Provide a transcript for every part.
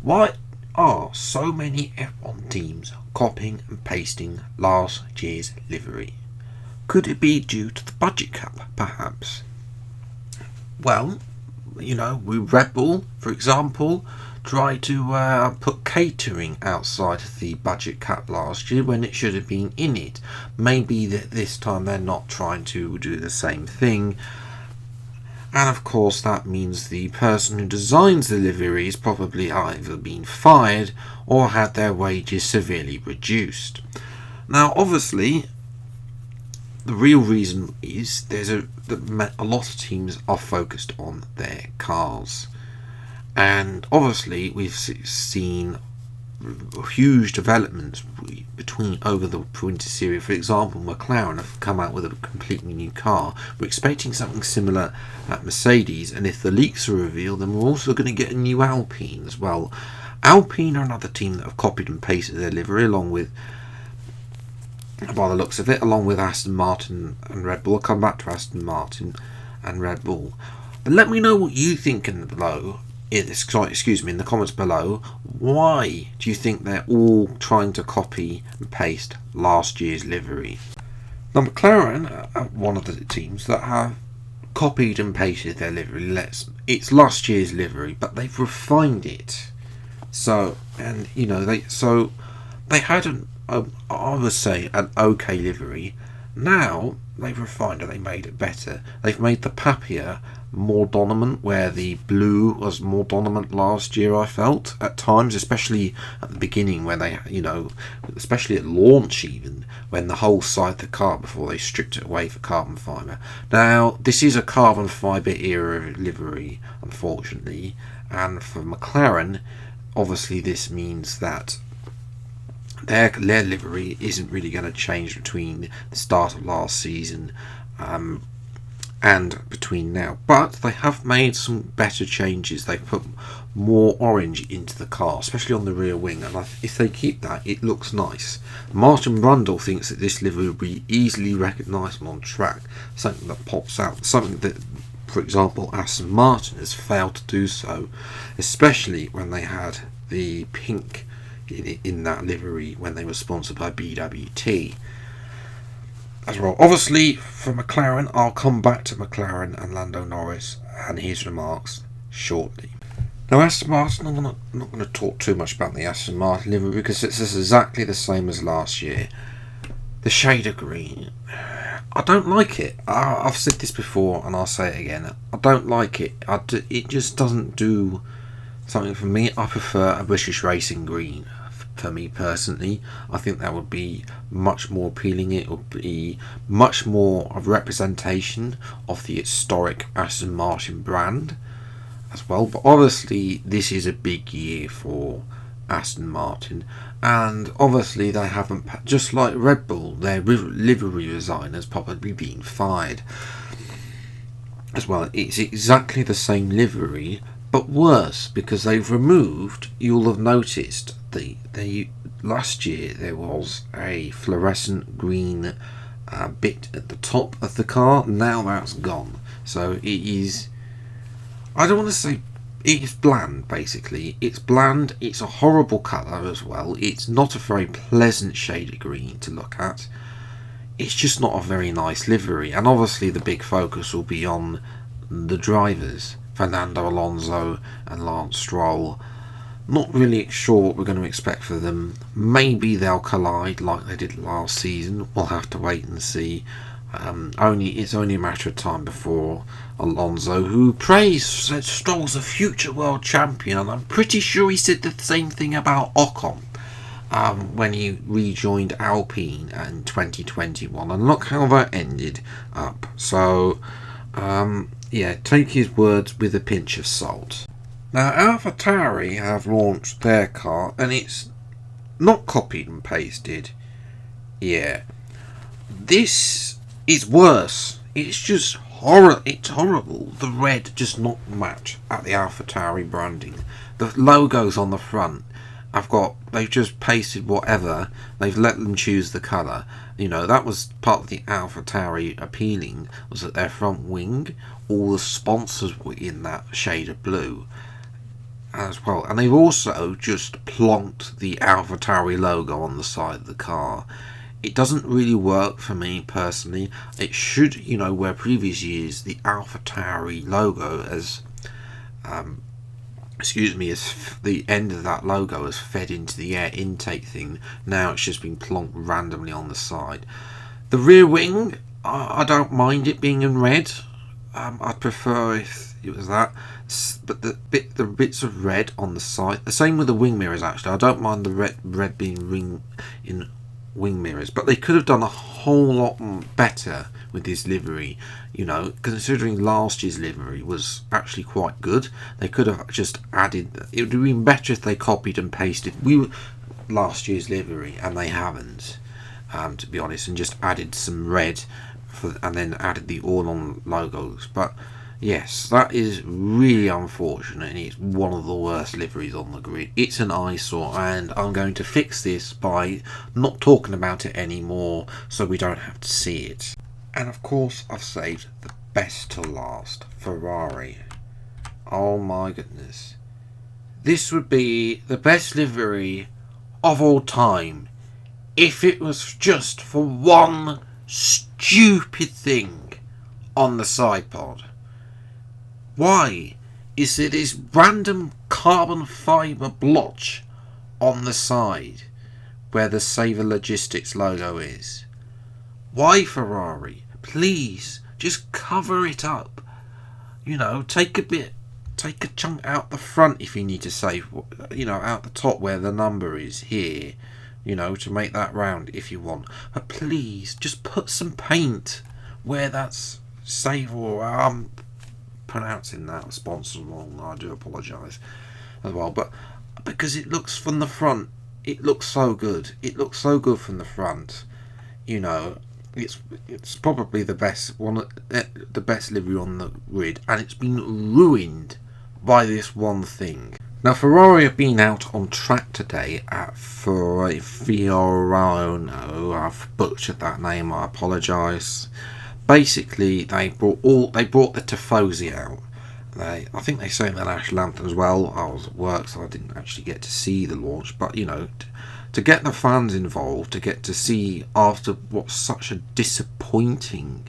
Why are so many F1 teams copying and pasting last year's livery? Could it be due to the budget cap, perhaps? Well, we Red Bull, for example, tried to put catering outside of the budget cap last year when it should have been in it. Maybe that this time they're not trying to do the same thing. And of course that means the person who designs the livery is probably either been fired or had their wages severely reduced. Now obviously the real reason is a lot of teams are focused on their cars, and obviously we've seen huge developments over the winter series. For example, McLaren have come out with a completely new car. We're expecting something similar at Mercedes, and if the leaks are revealed, then we're also going to get a new Alpine as well. Alpine are another team that have copied and pasted their livery, along with, by the looks of it, along with Aston Martin and Red Bull. I'll come back to Aston Martin and Red Bull. But let me know what you think in the comments below. Why do you think they're all trying to copy and paste last year's livery? Now McLaren are one of the teams that have copied and pasted their livery. It's last year's livery, but they've refined it. They had I would say an okay livery. Now they've refined it, they made it better. They've made the Papia more dominant, where the blue was more dominant last year, I felt, at times, especially at the beginning when they, especially at launch even, when the whole side of the car, before they stripped it away for carbon fibre. Now, this is a carbon fibre era livery, unfortunately, and for McLaren, obviously this means that their livery isn't really going to change between the start of last season and between now, but they have made some better changes. They've put more orange into the car, especially on the rear wing, and if they keep that, it looks nice. Martin Brundle thinks that this livery will be easily recognisable on track, something that pops out, something that, for example, Aston Martin has failed to do so, especially when they had the pink in that livery when they were sponsored by BWT as well. Obviously for McLaren, I'll come back to McLaren and Lando Norris and his remarks shortly. Now Aston Martin, I'm not going to talk too much about the Aston Martin livery because it's exactly the same as last year. The shade of green, I don't like it. I've said this before and I'll say it again. I don't like it. It just doesn't do something for me. I prefer a British racing green. For me personally, I think that would be much more appealing. It would be much more of a representation of the historic Aston Martin brand as well. But obviously this is a big year for Aston Martin, and obviously they haven't, just like Red Bull, their livery designer's probably been fired as well. It's exactly the same livery, but worse, because they've removed, you'll have noticed, last year there was a fluorescent green bit at the top of the car. Now that's gone. So it is, I don't want to say, it's bland basically. It's bland, it's a horrible colour as well. It's not a very pleasant shade of green to look at. It's just not a very nice livery, and obviously the big focus will be on the drivers, Fernando Alonso and Lance Stroll. Not really sure what we're going to expect for them. Maybe they'll collide like they did last season. We'll have to wait and see. It's only a matter of time before Alonso, who said Stroll's a future world champion, and I'm pretty sure he said the same thing about Ocon when he rejoined Alpine in 2021, and look how that ended up. So take his words with a pinch of salt. Now AlphaTauri have launched their car, and it's not copied and pasted. Yeah, this is worse. It's just it's horrible. The red does not match at the AlphaTauri branding. The logos on the front, they've just pasted whatever. They've let them choose the colour. That was part of the AlphaTauri appealing, was that their front wing, all the sponsors were in that shade of blue. as well. And they've also just plonked the AlphaTauri logo on the side of the car. It doesn't really work for me personally. It should, where previous years the AlphaTauri logo as as the end of that logo has fed into the air intake thing. Now it's just been plonked randomly on the side. The rear wing, I don't mind it being in red. I'd prefer if it was that. But the bits of red on the side, the same with the wing mirrors actually. I don't mind the red being in wing mirrors, but they could have done a whole lot better with this livery, considering last year's livery was actually quite good. They could have just added, it would have been better if they copied and pasted last year's livery, and they haven't, to be honest, and just added some red and then added the all-on logos. But yes, that is really unfortunate, and it's one of the worst liveries on the grid. It's an eyesore, and I'm going to fix this by not talking about it anymore so we don't have to see it. And of course, I've saved the best to last, Ferrari. Oh my goodness. This would be the best livery of all time if it was just for one stupid thing on the side pod. Why is there this random carbon fibre blotch on the side where the Saver Logistics logo is? Why, Ferrari? Please, just cover it up. Take a chunk out the front if you need to save, out the top where the number is here, to make that round if you want. But please, just put some paint where that's Saver, or I'm pronouncing that sponsor wrong, I do apologise as well. But because it looks from the front, it looks so good. It looks so good from the front, It's probably the best livery on the grid, and it's been ruined by this one thing. Now, Ferrari have been out on track today at Fiorano. I've butchered that name, I apologise. Basically, they brought the Tifosi out. I think they sang the national anthem as well. I was at work, so I didn't actually get to see the launch, but to get the fans involved, to get to see after what's such a disappointing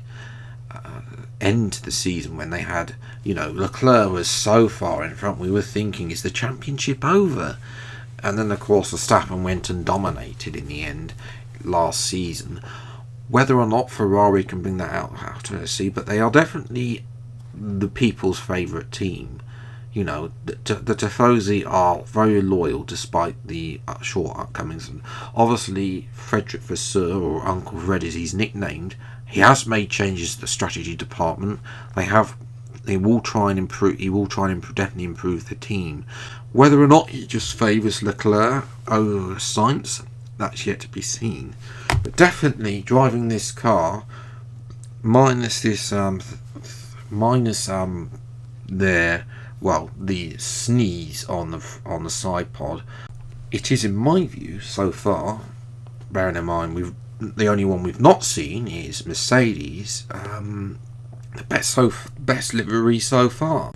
end to the season when they had, Leclerc was so far in front, we were thinking, is the championship over? And then, of course, Verstappen went and dominated in the end last season. Whether or not Ferrari can bring that out to see, but they are definitely the people's favourite team. The Tifosi are very loyal despite the shortcomings. And obviously, Frederick Vasseur, or Uncle Fred as he's nicknamed, he has made changes to the strategy department. They will try and improve. He will try and definitely improve the team. Whether or not he just favours Leclerc over Sainz, that's yet to be seen. But definitely driving this car, minus this the sneeze on the side pod, it is, in my view, so far, bearing in mind the only one we've not seen is Mercedes, the best livery so far.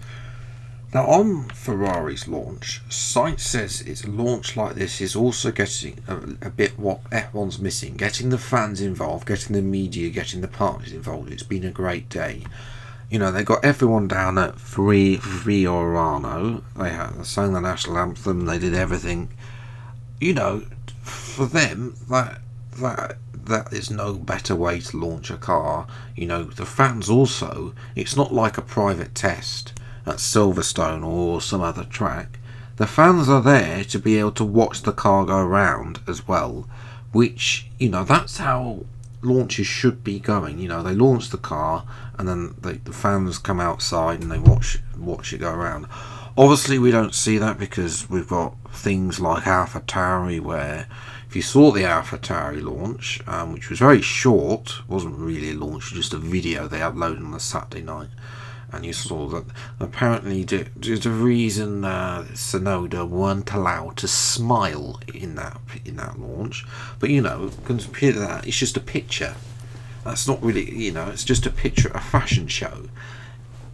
Now, on Ferrari's launch, Sainz says its launch like this is also getting a bit what F1's missing, getting the fans involved, getting the media, getting the partners involved. It's been a great day. They got everyone down at Fiorano. They sang the national anthem. They did everything. For them, that is no better way to launch a car. The fans also. It's not like a private test at Silverstone or some other track. The fans are there to be able to watch the car go around as well, which that's how launches should be going. They launch the car and then the fans come outside and they watch it go around. Obviously we don't see that because we've got things like AlphaTauri, where if you saw the AlphaTauri launch, which was very short, wasn't really a launch, just a video they uploaded on a Saturday night, and you saw that apparently the reason Tsunoda weren't allowed to smile in that launch, but compared to that, it's just a picture. That's not really, it's just a picture, a fashion show.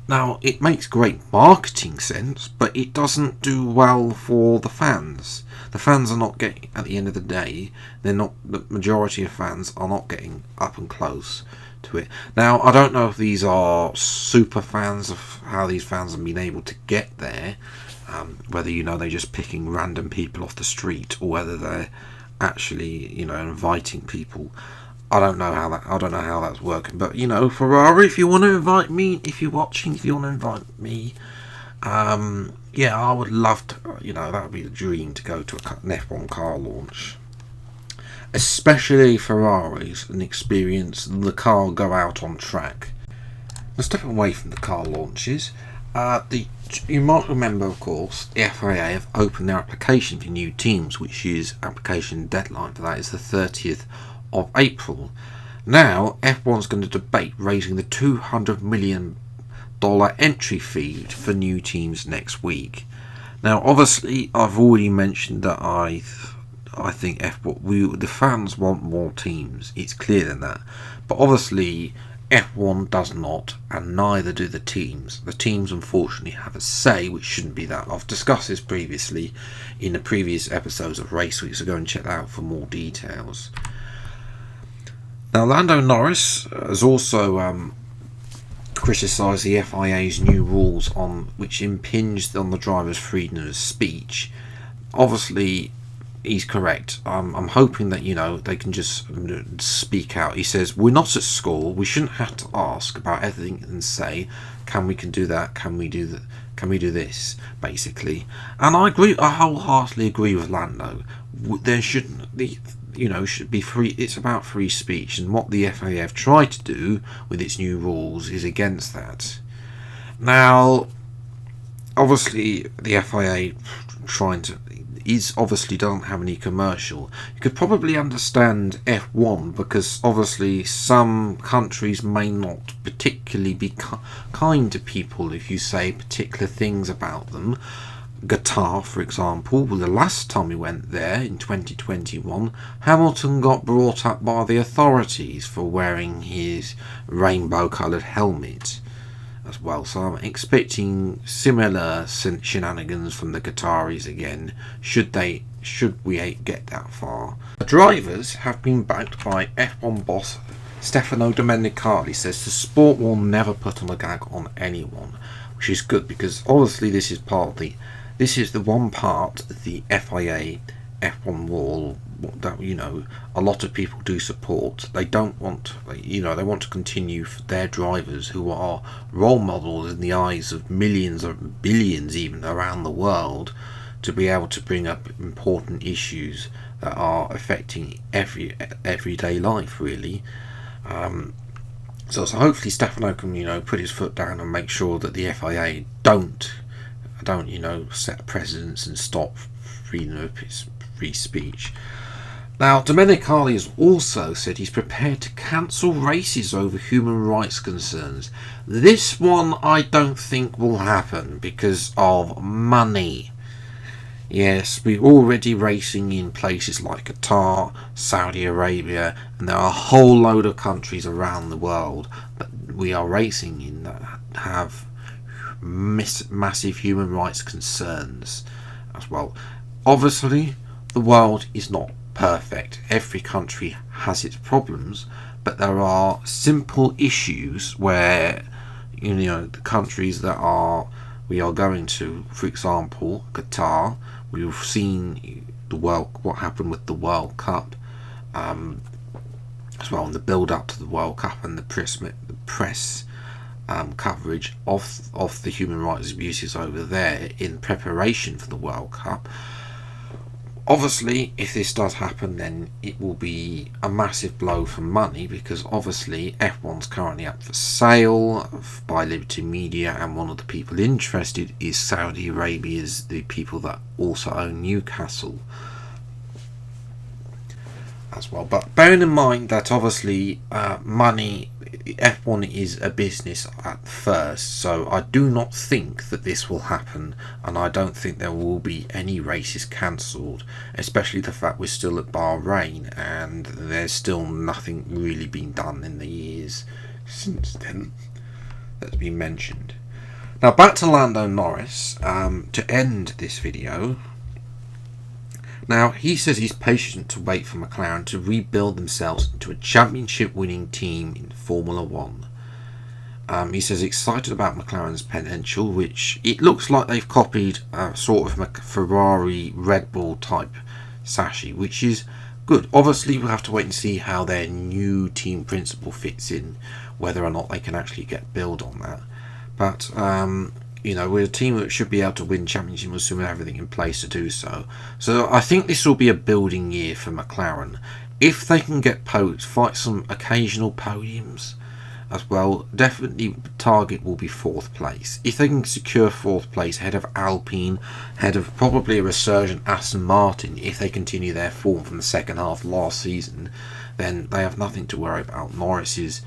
Now, it makes great marketing sense, but it doesn't do well for the fans. The fans are not getting, at the end of the day, the majority of fans are not getting up and close to it. Now, I don't know if these are super fans, of how these fans have been able to get there, whether, they're just picking random people off the street, or whether they're actually, inviting people. I don't know how that's working, but Ferrari, if you want to invite me, if you're watching, if you want to invite me, I would love to. That would be the dream, to go to an F1 car launch, especially Ferraris, and experience the car go out on track. Now, stepping away from the car launches, you might remember, of course, the FIA have opened their application for new teams, which is application deadline for that is the 30th of April. Now, F1's going to debate raising the $200 million entry fee for new teams next week. Now, obviously, I've already mentioned that I think the fans want more teams. It's clear than that. But obviously, F1 does not, and neither do the teams. The teams, unfortunately, have a say, which shouldn't be that. I've discussed this previously in the previous episodes of Race Week, so go and check that out for more details. Now, Lando Norris has also criticised the FIA's new rules which impinged on the driver's freedom of speech. Obviously, he's correct. I'm hoping that they can just speak out. He says, we're not at school. We shouldn't have to ask about everything and say, can we do that? Can we do that? Can we do this? Basically, and I wholeheartedly agree with Lando. There shouldn't be. Should be free. It's about free speech, and what the FIA have tried to do with its new rules is against that. Now, obviously, the FIA obviously don't have any commercial. You could probably understand F1, because obviously some countries may not particularly be kind to people if you say particular things about them. Qatar, for example, the last time we went there in 2021, Hamilton got brought up by the authorities for wearing his rainbow-coloured helmet as well. So I'm expecting similar shenanigans from the Qataris again, should we get that far. The drivers have been backed by F1 boss Stefano Domenicali. Says the sport will never put on a gag on anyone, which is good, because obviously this is the one part of the FIA F1 rule that a lot of people do support. They don't want, they want to continue for their drivers, who are role models in the eyes of millions or billions even around the world, to be able to bring up important issues that are affecting everyday life, really. So hopefully Stefano can put his foot down and make sure that the FIA don't set precedents and stop freedom of free speech. Now, Domenicali has also said he's prepared to cancel races over human rights concerns. This one I don't think will happen because of money. Yes, we're already racing in places like Qatar, Saudi Arabia, and there are a whole load of countries around the world that we are racing in that have massive human rights concerns as well. Obviously, the world is not perfect. Every country has its problems, but there are simple issues where the countries that we are going to, for example, Qatar. We've seen what happened with the World Cup as well, and the build up to the World Cup, and the press coverage of the human rights abuses over there in preparation for the World Cup. Obviously, if this does happen, then it will be a massive blow for money, because obviously F1's currently up for sale by Liberty Media, and one of the people interested is Saudi Arabia's, the people that also own Newcastle as well. But bearing in mind that obviously money, F1 is a business at first, so I do not think that this will happen, and I don't think there will be any races cancelled, especially the fact we're still at Bahrain and there's still nothing really been done in the years since then that's been mentioned. Now back to Lando Norris to end this video. Now he says he's patient to wait for McLaren to rebuild themselves into a championship winning team in Formula 1. He says excited about McLaren's potential, which it looks like they've copied sort of Ferrari Red Bull type sashi, which is good. Obviously we'll have to wait and see how their new team principle fits in, whether or not they can actually get build on that. But you know, we're a team that should be able to win championship as soon as everything in place to do so. So I think this will be a building year for McLaren. If they can get fight some occasional podiums as well, definitely the target will be 4th place. If they can secure 4th place ahead of Alpine, ahead of probably a resurgent Aston Martin, if they continue their form from the second half last season, then they have nothing to worry about. Norris is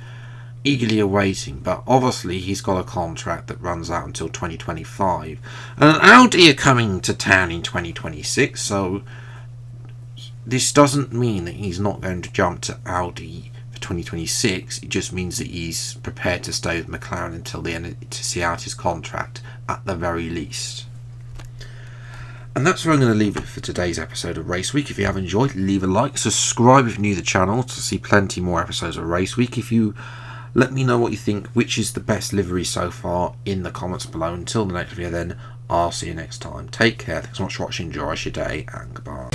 eagerly awaiting, but obviously he's got a contract that runs out until 2025, and Audi are coming to town in 2026, so this doesn't mean that he's not going to jump to Audi 2026. It just means that he's prepared to stay with McLaren until the end to see out his contract at the very least. And that's where I'm going to leave it for today's episode of Race Week. If you have enjoyed, leave a like, subscribe if you're new to the channel to see plenty more episodes of Race Week. If you let me know what you think, which is the best livery so far, in the comments below. Until the next video then, I'll see you next time. Take care, thanks so much for watching, enjoy your day, and goodbye.